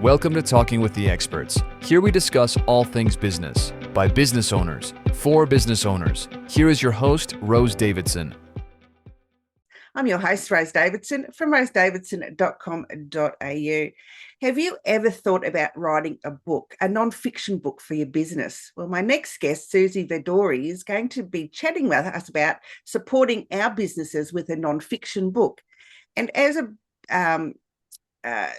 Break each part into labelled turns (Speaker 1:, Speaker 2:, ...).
Speaker 1: Welcome to Talking with the Experts. Here we discuss all things business, by business owners, for business owners. Here is your host, Rose Davidson.
Speaker 2: I'm your host, Rose Davidson, from rosedavidson.com.au. Have you ever thought about writing a book, a non-fiction book for your business? Well, my next guest, Suzy Vadori, is going to be chatting with us about supporting our businesses with a non-fiction book. And as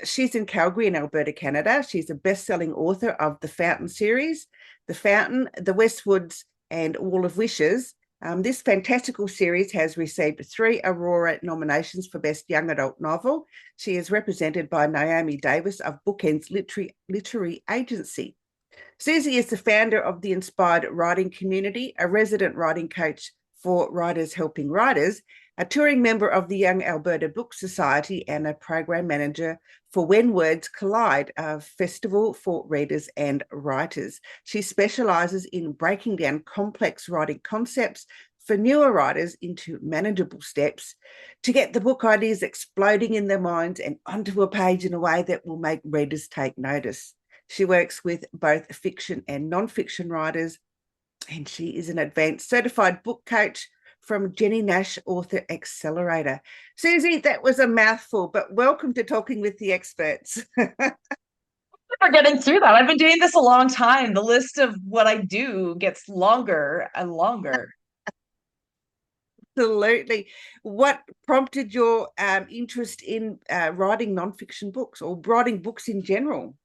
Speaker 2: she's in Calgary in Alberta, Canada. She's a best-selling author of the Fountain series, The Fountain, The Westwoods, and Wall of Wishes. This fantastical series has received 3 Aurora nominations for Best Young Adult Novel. She is represented by Naomi Davis of Bookends Literary Agency. Suzy is the founder of the Inspired Writing Community, a resident writing coach for Writers Helping Writers, a touring member of the Young Alberta Book Society, and a program manager for When Words Collide, a festival for readers and writers. She specialises in breaking down complex writing concepts for newer writers into manageable steps to get the book ideas exploding in their minds and onto a page in a way that will make readers take notice. She works with both fiction and non-fiction writers, and she is an advanced certified book coach from Jenny Nash Author Accelerator. Suzy, that was a mouthful, but welcome to Talking with the Experts.
Speaker 3: For getting through that. I've been doing this a long time. The list of what I do gets longer and longer.
Speaker 2: Absolutely. What prompted your interest in writing nonfiction books or writing books in general?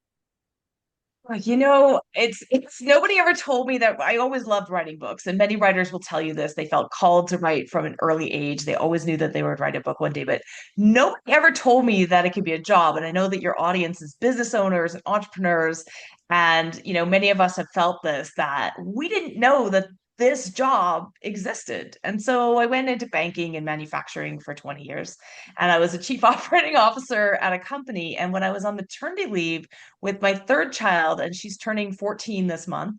Speaker 3: It's nobody ever told me that. I always loved writing books, and many writers will tell you this. They felt called to write from an early age. They always knew that they would write a book one day, but nobody ever told me that it could be a job. And I know that your audience is business owners and entrepreneurs, and many of us have felt this, that we didn't know that this job existed. And so I went into banking and manufacturing for 20 years, and I was a chief operating officer at a company. And when I was on maternity leave with my third child, and she's turning 14 this month.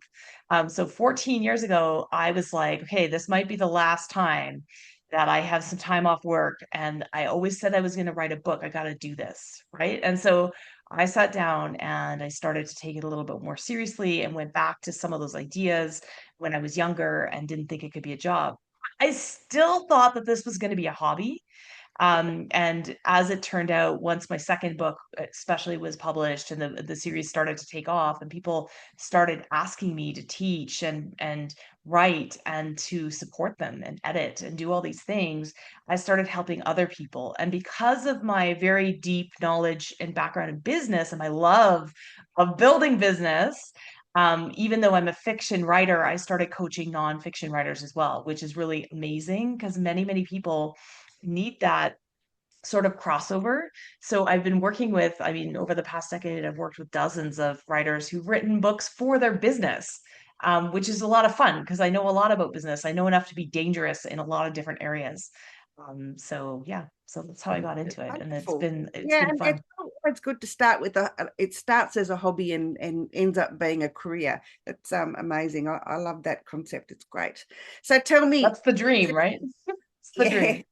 Speaker 3: So 14 years ago, I was like, okay, this might be the last time that I have some time off work. And I always said I was going to write a book. I got to do this. Right. And so I sat down and I started to take it a little bit more seriously and went back to some of those ideas when I was younger and didn't think it could be a job. I still thought that this was going to be a hobby. And as it turned out, once my second book especially was published and the series started to take off and people started asking me to teach and write and to support them and edit and do all these things, I started helping other people. And because of my very deep knowledge and background in business and my love of building business, even though I'm a fiction writer, I started coaching nonfiction writers as well, which is really amazing because many people need that sort of crossover. So I've been working with, over the past decade, I've worked with dozens of writers who've written books for their business, which is a lot of fun because I know a lot about business. I know enough to be dangerous in a lot of different areas. So that's how I got into it. And it's been fun.
Speaker 2: It's good to start with it starts as a hobby and ends up being a career. It's amazing. I love that concept. It's great. So tell me,
Speaker 3: that's the dream, right? It's the dream.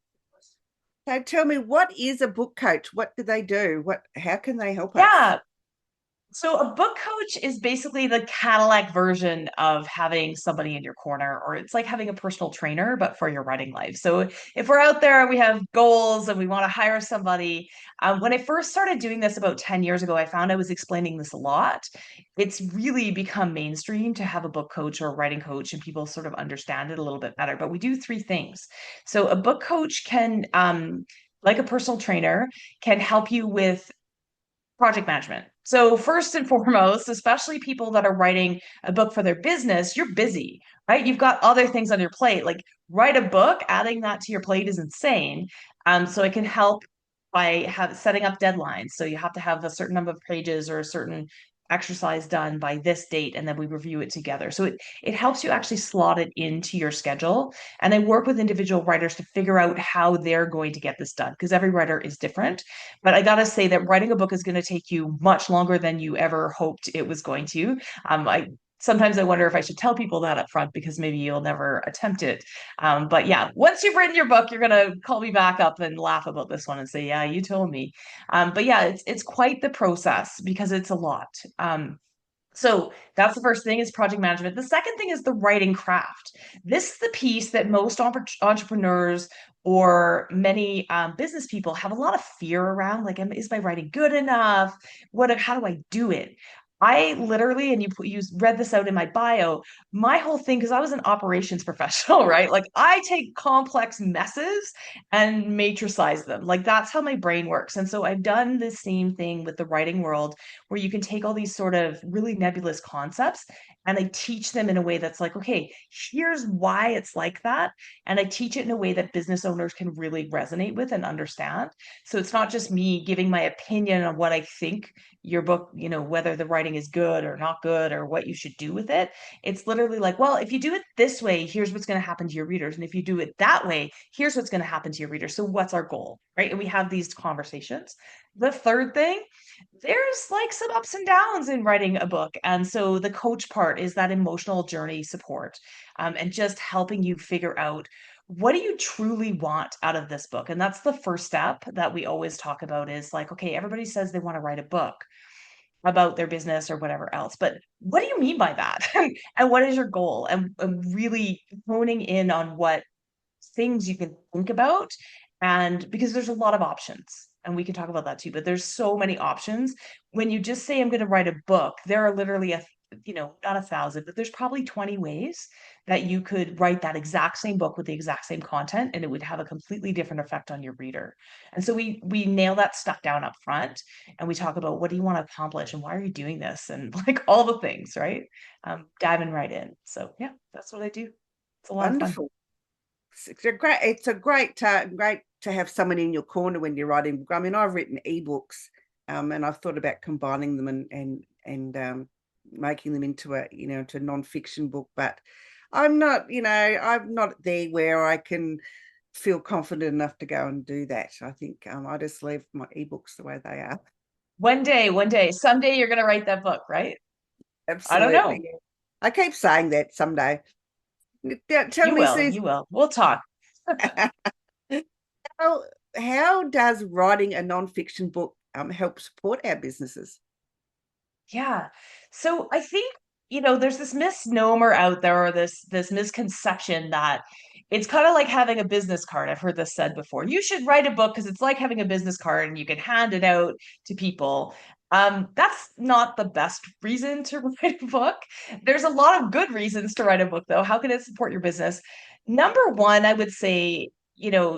Speaker 2: So tell me, what is a book coach? What do they do? How can they help us?
Speaker 3: So a book coach is basically the Cadillac version of having somebody in your corner, or it's like having a personal trainer, but for your writing life. So if we're out there, we have goals and we want to hire somebody. When I first started doing this about 10 years ago, I found I was explaining this a lot. It's really become mainstream to have a book coach or a writing coach, and people sort of understand it a little bit better. But we do 3 things. So a book coach can, like a personal trainer, can help you with project management. So first and foremost, especially people that are writing a book for their business, you're busy, right? You've got other things on your plate. Like write a book, adding that to your plate is insane. So it can help by setting up deadlines. So you have to have a certain number of pages or a certain exercise done by this date, and then we review it together. So it helps you actually slot it into your schedule. And I work with individual writers to figure out how they're going to get this done, because every writer is different. But I got to say that writing a book is going to take you much longer than you ever hoped it was going to. sometimes I wonder if I should tell people that up front because maybe you'll never attempt it. But yeah, once you've written your book, you're gonna call me back up and laugh about this one and say, "Yeah, you told me." But yeah, it's quite the process because it's a lot. So that's the first thing is project management. The second thing is the writing craft. This is the piece that most entrepreneurs or many business people have a lot of fear around. Like, is my writing good enough? How do I do it? I literally, and you read this out in my bio, my whole thing, because I was an operations professional, right? Like I take complex messes and matricize them. Like that's how my brain works. And so I've done the same thing with the writing world where you can take all these sort of really nebulous concepts and I teach them in a way that's like, okay, here's why it's like that. And I teach it in a way that business owners can really resonate with and understand. So it's not just me giving my opinion on what I think your book, whether the writing is good or not good or what you should do with it. It's literally like, well, if you do it this way, here's what's going to happen to your readers. And if you do it that way, here's what's going to happen to your readers. So what's our goal? Right. And we have these conversations. The third thing, there's like some ups and downs in writing a book. And so the coach part is that emotional journey support, and just helping you figure out what do you truly want out of this book. And that's the first step that we always talk about is like, okay, everybody says they want to write a book about their business or whatever else. But what do you mean by that? And what is your goal? And really honing in on what things you can think about. And because there's a lot of options, and we can talk about that too, but there's so many options. When you just say, I'm going to write a book, there are literally not 1,000, but there's probably 20 ways that you could write that exact same book with the exact same content, and it would have a completely different effect on your reader. And so we nail that stuff down up front, and we talk about what do you want to accomplish and why are you doing this, and like all the things, right? Diving right in. So yeah, that's what I do. It's a lot of fun.
Speaker 2: Wonderful. It's great to have someone in your corner when you're writing. I mean, I've written ebooks, and I've thought about combining them and making them into to a nonfiction book. But I'm not there where I can feel confident enough to go and do that. I think I just leave my ebooks the way they are.
Speaker 3: One day, someday you're going to write that book, right? I don't
Speaker 2: Absolutely.
Speaker 3: know.
Speaker 2: Yeah. I keep saying that someday. Tell
Speaker 3: You
Speaker 2: me,
Speaker 3: will.
Speaker 2: Susie,
Speaker 3: You will. We'll talk.
Speaker 2: how how does writing a nonfiction book help support our businesses?
Speaker 3: Yeah. So I think, there's this misnomer out there or this misconception that it's kind of like having a business card. I've heard this said before. You should write a book because it's like having a business card and you can hand it out to people. That's not the best reason to write a book. There's a lot of good reasons to write a book, though. How can it support your business? Number one, I would say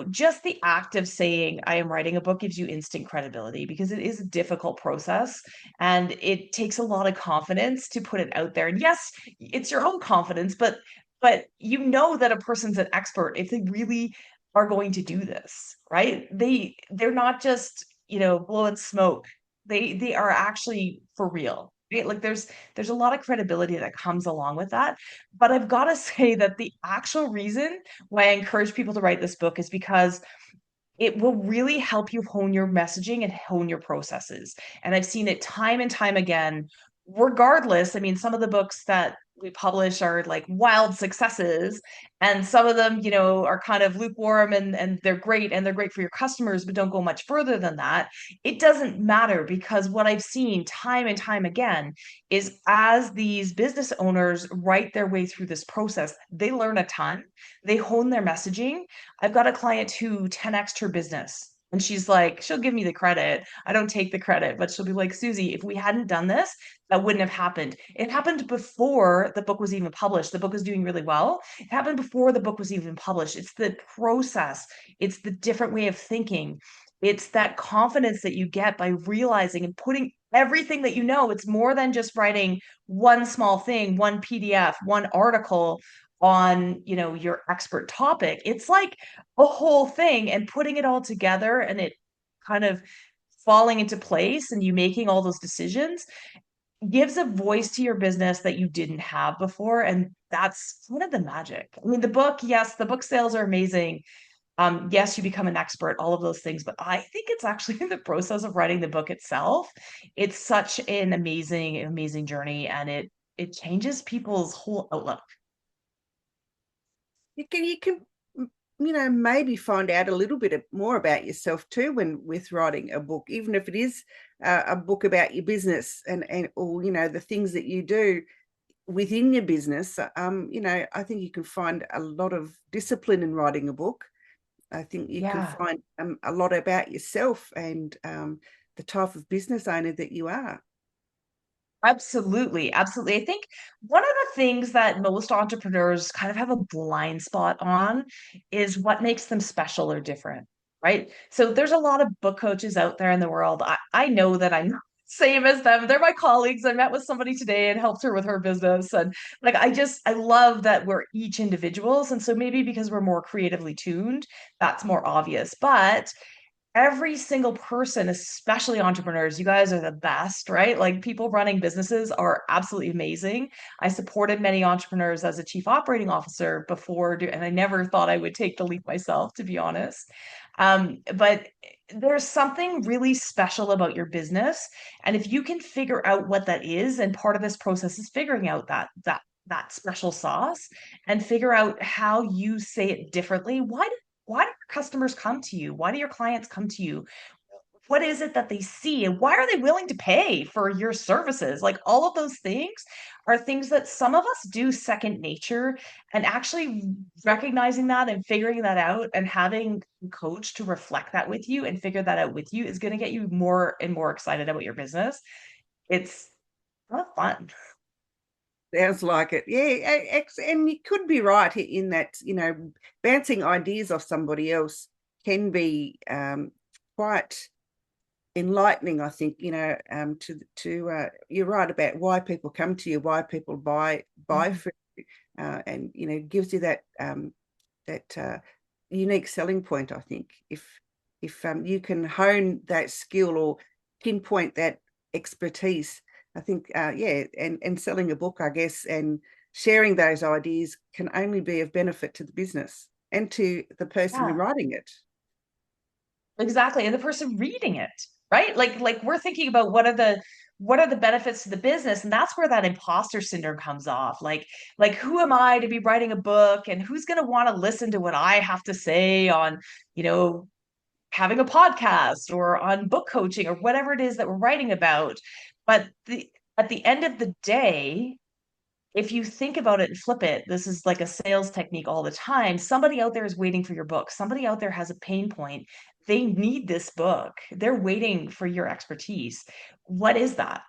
Speaker 3: just the act of saying I am writing a book gives you instant credibility because it is a difficult process and it takes a lot of confidence to put it out there. And yes, it's your own confidence, but you know that a person's an expert if they really are going to do this, right? They're not just, blowing smoke. They are actually for real. Right? Like there's a lot of credibility that comes along with that. But I've got to say that the actual reason why I encourage people to write this book is because it will really help you hone your messaging and hone your processes. And I've seen it time and time again, regardless. I mean, some of the books that we publish are like wild successes, and some of them, are kind of lukewarm and they're great for your customers, but don't go much further than that. It doesn't matter because what I've seen time and time again is as these business owners write their way through this process, they learn a ton, they hone their messaging. I've got a client who 10x'd her business. And she's like, she'll give me the credit. I don't take the credit, but she'll be like, Suzy, if we hadn't done this, that wouldn't have happened. It happened before the book was even published. The book was doing really well. It happened before the book was even published. It's the process, it's the different way of thinking. It's that confidence that you get by realizing and putting everything that it's more than just writing one small thing, one PDF, one article on your expert topic. It's like a whole thing and putting it all together and it kind of falling into place and you making all those decisions gives a voice to your business that you didn't have before. And that's one of the magic. I mean, the book, yes, the book sales are amazing. Yes, you become an expert, all of those things, but I think it's actually the process of writing the book itself. It's such an amazing, amazing journey, and it changes people's whole outlook.
Speaker 2: You can maybe find out a little bit more about yourself too when with writing a book, even if it is a book about your business and or the things that you do within your business. I think you can find a lot of discipline in writing a book. I think you can
Speaker 3: Yeah.
Speaker 2: find a lot about yourself and the type of business owner that you are.
Speaker 3: Absolutely, absolutely. I think one of the things that most entrepreneurs kind of have a blind spot on is what makes them special or different, right? So there's a lot of book coaches out there in the world. I know that I'm not the same as them. They're my colleagues. I met with somebody today and helped her with her business. And like I love that we're each individuals. And so maybe because we're more creatively tuned, that's more obvious. But every single person, especially entrepreneurs, you guys are the best, right? Like people running businesses are absolutely amazing. I supported many entrepreneurs as a chief operating officer before, and I never thought I would take the leap myself, to be honest. But there's something really special about your business. And if you can figure out what that is, and part of this process is figuring out that special sauce and figure out how you say it differently. Why do your customers come to you? Why do your clients come to you? What is it that they see? And why are they willing to pay for your services? Like all of those things are things that some of us do second nature. And actually recognizing that and figuring that out and having a coach to reflect that with you and figure that out with you is going to get you more and more excited about your business. It's a lot of fun.
Speaker 2: Sounds like it. Yeah, and you could be right in that, bouncing ideas off somebody else can be quite enlightening, I think, you're right about why people come to you, why people buy
Speaker 3: Mhm.
Speaker 2: food, and gives you that unique selling point. I think if you can hone that skill or pinpoint that expertise, I think yeah, and selling a book, I guess, and sharing those ideas can only be of benefit to the business and to the person
Speaker 3: Yeah.
Speaker 2: writing it.
Speaker 3: Exactly, and the person reading it, right? Like we're thinking about what are the benefits to the business, and that's where that imposter syndrome comes off. Like who am I to be writing a book, and who's going to want to listen to what I have to say on, you know, having a podcast or on book coaching or whatever it is that we're writing about. But at the end of the day, if you think about it and flip it, this is like a sales technique all the time. Somebody out there is waiting for your book. Somebody out there has a pain point. They need this book. They're waiting for your expertise. What is that?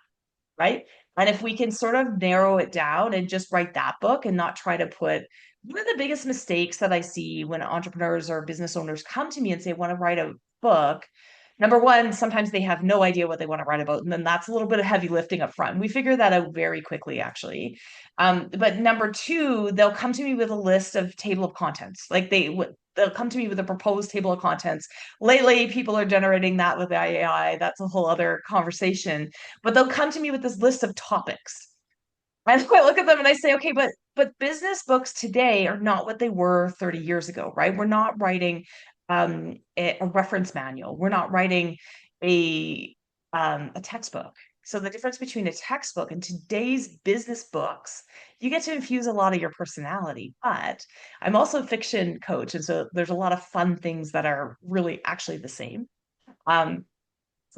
Speaker 3: Right. And if we can sort of narrow it down and just write that book and not try to put one of the biggest mistakes that I see when entrepreneurs or business owners come to me and say, I want to write a book. Number one, sometimes they have no idea what they want to write about. And then that's a little bit of heavy lifting up front. We figure that out very quickly, actually. But number two, they'll come to me with a list of table of contents. They'll come to me with a proposed table of contents. Lately, people are generating that with AI. That's a whole other conversation, but they'll come to me with this list of topics. And I look at them and I say, okay, but business books today are not what they were 30 years ago, right? We're not writing a reference manual. We're not writing a a textbook. So the difference between a textbook and today's business books, you get to infuse a lot of your personality. But I'm also a fiction coach, and so there's a lot of fun things that are really actually the same. Um,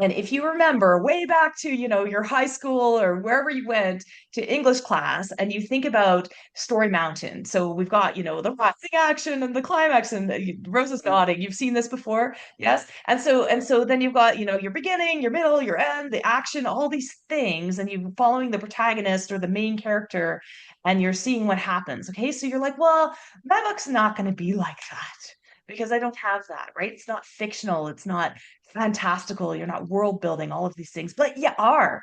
Speaker 3: and if you remember way back to, your high school or wherever you went to English class and you think about Story Mountain. So we've got, the rising action and the climax and Rose is nodding. You've seen this before. Yes. And so then you've got, your beginning, your middle, your end, the action, all these things, and you're following the protagonist or the main character and you're seeing what happens. Okay. So you're like, well, my book's not going to be like that because I don't have that, right? It's not fictional. It's not fantastical, you're not world building, all of these things, but you are.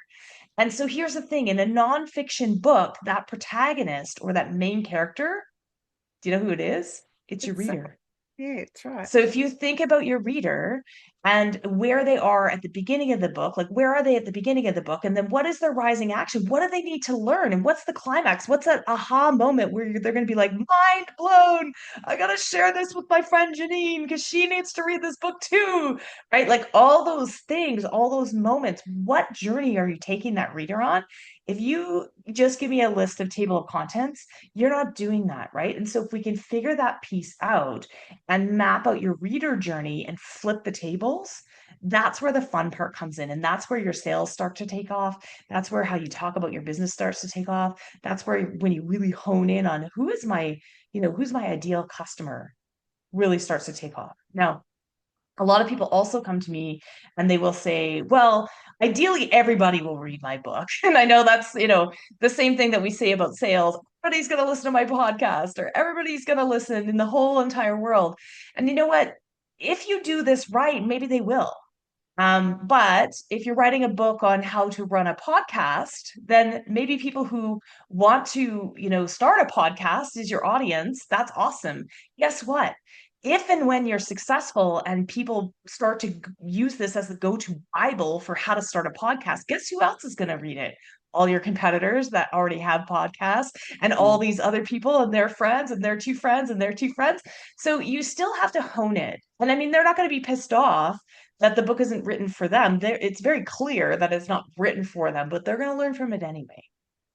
Speaker 3: And so here's the thing, in a nonfiction book, that protagonist or that main character, do you know who it is? It's your
Speaker 2: It's
Speaker 3: reader.
Speaker 2: yeah, it's right.
Speaker 3: So if you think about your reader and where they are at the beginning of the book. Like, where are they at the beginning of the book? And then what is their rising action? What do they need to learn? And what's the climax? What's that aha moment where they're going to be like, mind blown? I got to share this with my friend Janine because she needs to read this book too. Right? Like, all those things, all those moments. What journey are you taking that reader on? If you just give me a list of table of contents, you're not doing that, right? And so if we can figure that piece out and map out your reader journey and flip the tables, that's where the fun part comes in. And that's where your sales start to take off. That's where how you talk about your business starts to take off. That's where when you really hone in on who's my ideal customer, really starts to take off. Now, a lot of people also come to me and they will say, well, ideally everybody will read my book. And I know that's, the same thing that we say about sales. Everybody's going to listen to my podcast, or everybody's going to listen in the whole entire world. And you know what? If you do this right, maybe they will. But if you're writing a book on how to run a podcast, then maybe people who want to, start a podcast is your audience. That's awesome. Guess what? If and when you're successful and people start to use this as the go-to Bible for how to start a podcast, guess who else is going to read it? All your competitors that already have podcasts, and all these other people and their friends and their two friends and their two friends. So you still have to hone it. And I mean, they're not going to be pissed off that the book isn't written for them. It's very clear that it's not written for them, but they're going to learn from it anyway.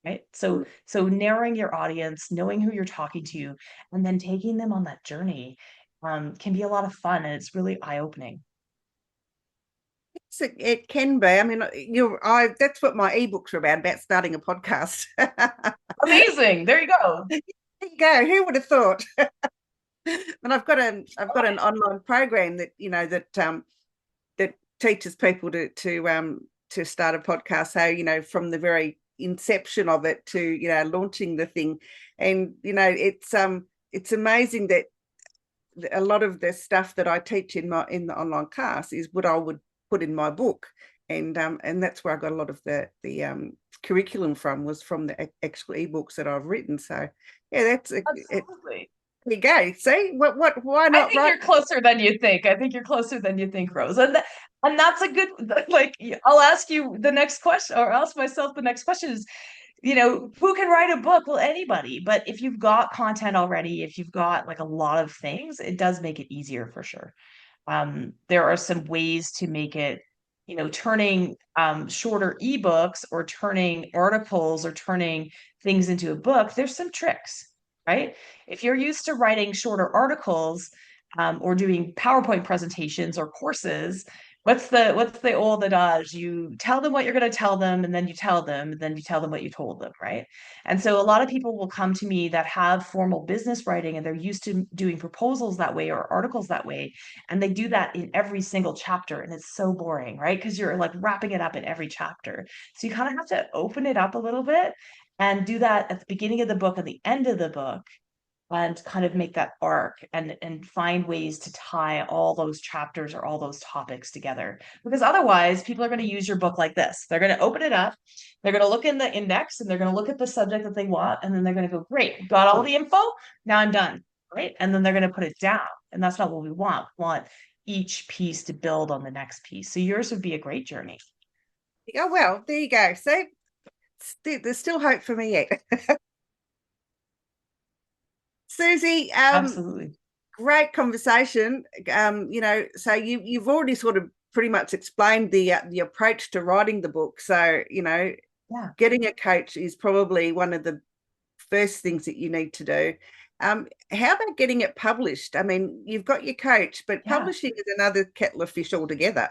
Speaker 3: Right. So narrowing your audience, knowing who you're talking to, and then taking them on that journey can be a lot of fun, and it's really eye-opening.
Speaker 2: It can be. I mean, that's what my ebooks are about starting a podcast.
Speaker 3: Amazing. There you go.
Speaker 2: There you go. Who would have thought? And I've got an online program that that teaches people to start a podcast. So from the very inception of it to launching the thing, and it's amazing that a lot of the stuff that I teach in the online class is what I would put in my book, and that's where I got a lot of the curriculum was from the actual ebooks that I've written. So yeah, that's
Speaker 3: absolutely.
Speaker 2: There you go. See why not?
Speaker 3: I think you're closer than you think. I think you're closer than you think, Rose. And that's a good, like, I'll ask you the next question, or ask myself the next question is, who can write a book? Well, anybody. But if you've got content already, if you've got like a lot of things, it does make it easier for sure. There are some ways to make it, turning shorter ebooks or turning articles or turning things into a book. There's some tricks, right? If you're used to writing shorter articles or doing PowerPoint presentations or courses, what's the old adage? You tell them what you're going to tell them, and then you tell them, and then you tell them what you told them, right? And so a lot of people will come to me that have formal business writing, and they're used to doing proposals that way or articles that way, and they do that in every single chapter, and it's so boring, right? Because you're like wrapping it up in every chapter. So you kind of have to open it up a little bit and do that at the beginning of the book and the end of the book, and kind of make that arc and find ways to tie all those chapters or all those topics together. Because otherwise, people are going to use your book like this. They're going to open it up, they're going to look in the index, and they're going to look at the subject that they want, and then they're going to go, great, got all the info, now I'm done, right? And then they're going to put it down, and that's not what we want. We want each piece to build on the next piece. So yours would be a great journey.
Speaker 2: Oh, well, there you go. See, there's still hope for me yet. Suzy,
Speaker 3: Absolutely.
Speaker 2: Great conversation. So you've already sort of pretty much explained the approach to writing the book. So getting a coach is probably one of the first things that you need to do. How about getting it published? I mean, you've got your coach, but publishing is another kettle of fish altogether.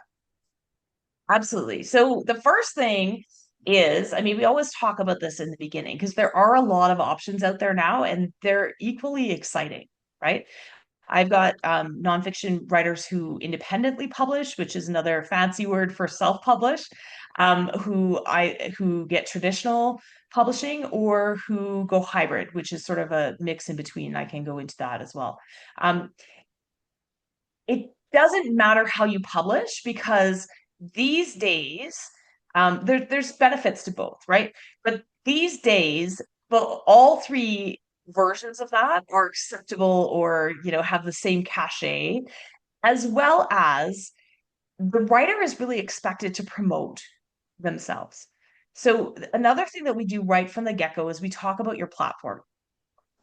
Speaker 3: Absolutely. So the first thing is, I mean, we always talk about this in the beginning because there are a lot of options out there now, and they're equally exciting, right? I've got nonfiction writers who independently publish, which is another fancy word for self-publish, who get traditional publishing, or who go hybrid, which is sort of a mix in between. I can go into that as well. It doesn't matter how you publish, because these days there's benefits to both, right? But these days, but all three versions of that are acceptable, or have the same cachet, as well as the writer is really expected to promote themselves. So another thing that we do right from the get-go is we talk about your platform.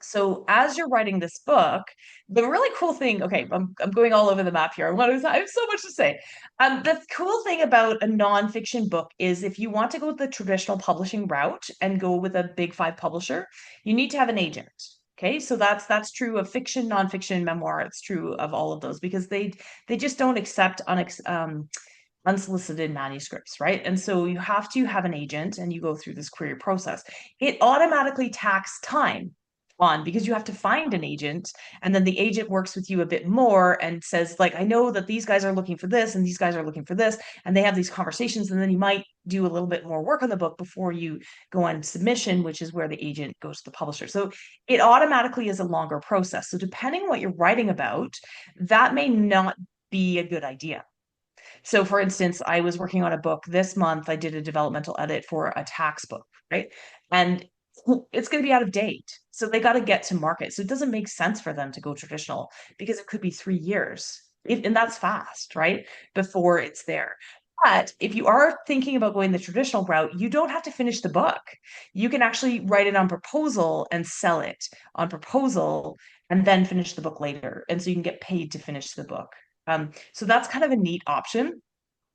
Speaker 3: So as you're writing this book, the really cool thing, okay, I'm going all over the map here. I have so much to say. The cool thing about a nonfiction book is if you want to go the traditional publishing route and go with a big five publisher, you need to have an agent. Okay, so that's true of fiction, nonfiction, memoir. It's true of all of those because they just don't accept unsolicited manuscripts, right? And so you have to have an agent and you go through this query process. It automatically tacks time on because you have to find an agent and then the agent works with you a bit more and says like, I know that these guys are looking for this and these guys are looking for this, and they have these conversations, and then you might do a little bit more work on the book before you go on submission, which is where the agent goes to the publisher. So it automatically is a longer process. So depending on what you're writing about, that may not be a good idea. So, for instance, I was working on a book this month. I did a developmental edit for a tax book, right? And it's going to be out of date. So they got to get to market. So it doesn't make sense for them to go traditional because it could be 3 years. And that's fast, right? Before it's there. But if you are thinking about going the traditional route, you don't have to finish the book. You can actually write it on proposal and sell it on proposal and then finish the book later. And so you can get paid to finish the book. So that's kind of a neat option.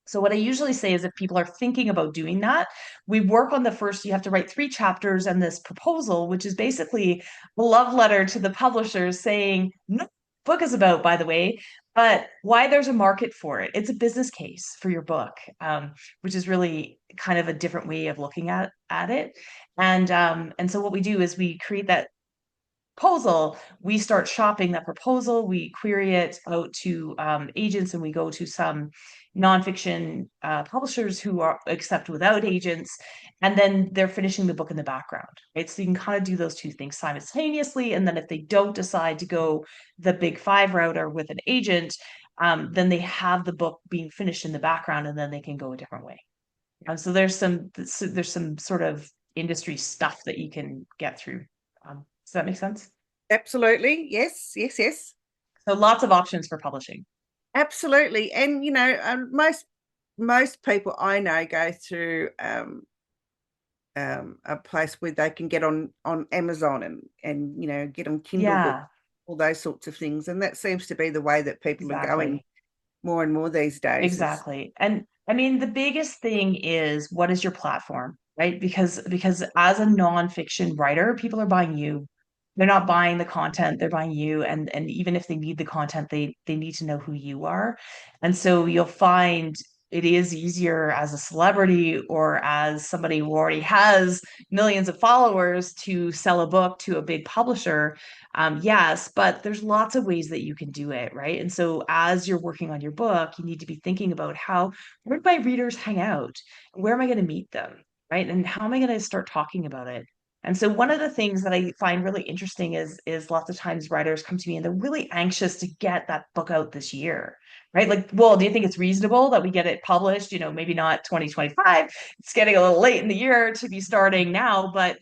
Speaker 3: So what I usually say is if people are thinking about doing that, we work on the first, you have to write 3 chapters and this proposal, which is basically a love letter to the publishers saying, no book is about, by the way, but why there's a market for it. It's a business case for your book, which is really kind of a different way of looking at it. And so what we do is we create that proposal, we start shopping that proposal, we query it out to agents, and we go to some nonfiction publishers who are accept without agents, and then they're finishing the book in the background, right? So you can kind of do those two things simultaneously, and then if they don't decide to go the big five route or with an agent, then they have the book being finished in the background, and then they can go a different way. So there's some sort of industry stuff that you can get through. Does that make sense?
Speaker 2: Absolutely. Yes, yes, yes.
Speaker 3: So lots of options for publishing.
Speaker 2: Absolutely. And most people I know go through a place where they can get on Amazon and get on Kindle book,
Speaker 3: Yeah,
Speaker 2: all those sorts of things. And that seems to be the way that people are going
Speaker 3: exactly.
Speaker 2: more and more these days.
Speaker 3: Exactly. And I mean, the biggest thing is what is your platform, right? Because as a nonfiction writer, people are buying you. They're not buying the content, they're buying you. And even if they need the content, they need to know who you are. And so you'll find it is easier as a celebrity or as somebody who already has millions of followers to sell a book to a big publisher. Yes, but there's lots of ways that you can do it, right? And so as you're working on your book, you need to be thinking about where do my readers hang out? Where am I going to meet them? Right? And how am I going to start talking about it? And so one of the things that I find really interesting is lots of times writers come to me and they're really anxious to get that book out this year, right? Like, well, do you think it's reasonable that we get it published, maybe not 2025? It's getting a little late in the year to be starting now, but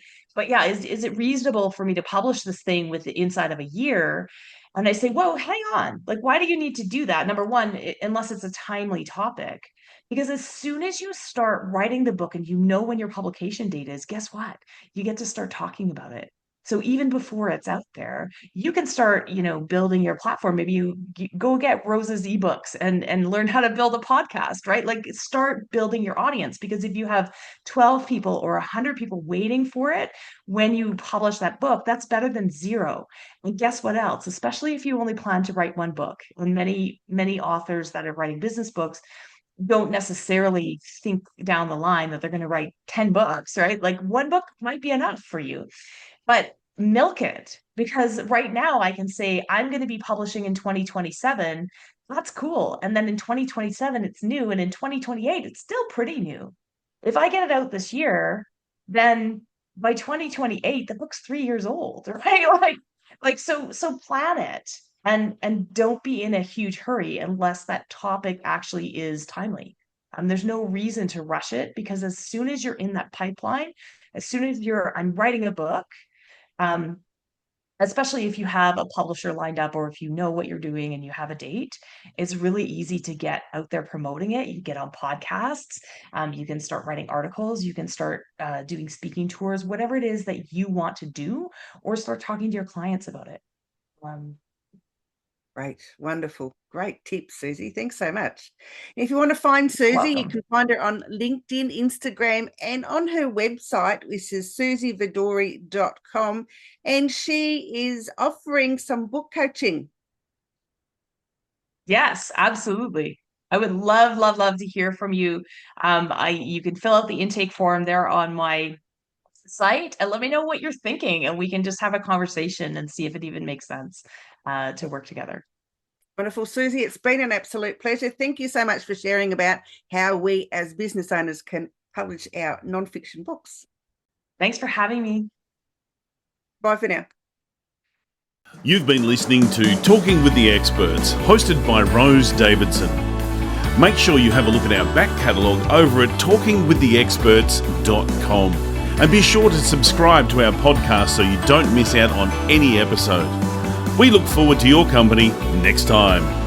Speaker 3: yeah, is it reasonable for me to publish this thing with the inside of a year? And I say, whoa, hang on. Like, why do you need to do that? Number one, unless it's a timely topic. Because as soon as you start writing the book and you know when your publication date is, guess what? You get to start talking about it. So even before it's out there, you can start, building your platform. Maybe you go get Rose's ebooks and learn how to build a podcast, right? Like start building your audience, because if you have 12 people or 100 people waiting for it when you publish that book, that's better than zero. And guess what else? Especially if you only plan to write one book. And many authors that are writing business books don't necessarily think down the line that they're going to write 10 books, right? Like one book might be enough for you, but milk it, because right now I can say I'm going to be publishing in 2027. That's cool. And then in 2027, it's new. And in 2028, it's still pretty new. If I get it out this year, then by 2028, the book's 3 years old, right? So plan it and don't be in a huge hurry unless that topic actually is timely. There's no reason to rush it, because as soon as you're in that pipeline, as soon as I'm writing a book, um, especially if you have a publisher lined up or if you know what you're doing and you have a date. It's really easy to get out there promoting it. You get on podcasts, you can start writing articles, you can start doing speaking tours, whatever it is that you want to do, or start talking to your clients about it.
Speaker 2: Great, wonderful, great tips, Suzy. Thanks so much. If you want to find Suzy,
Speaker 3: welcome.
Speaker 2: you can find her on LinkedIn, Instagram, and on her website, which is suzyvadori.com. And she is offering some book coaching.
Speaker 3: Yes, absolutely. I would love to hear from you. You can fill out the intake form there on my site and let me know what you're thinking, and we can just have a conversation and see if it even makes sense to work together.
Speaker 2: Wonderful, Suzy. It's been an absolute pleasure. Thank you so much for sharing about how we as business owners can publish our nonfiction books.
Speaker 3: Thanks for having me.
Speaker 2: Bye for now.
Speaker 4: You've been listening to Talking with the Experts, hosted by Rose Davidson. Make sure you have a look at our back catalogue over at talkingwiththeexperts.com. And be sure to subscribe to our podcast so you don't miss out on any episode. We look forward to your company next time.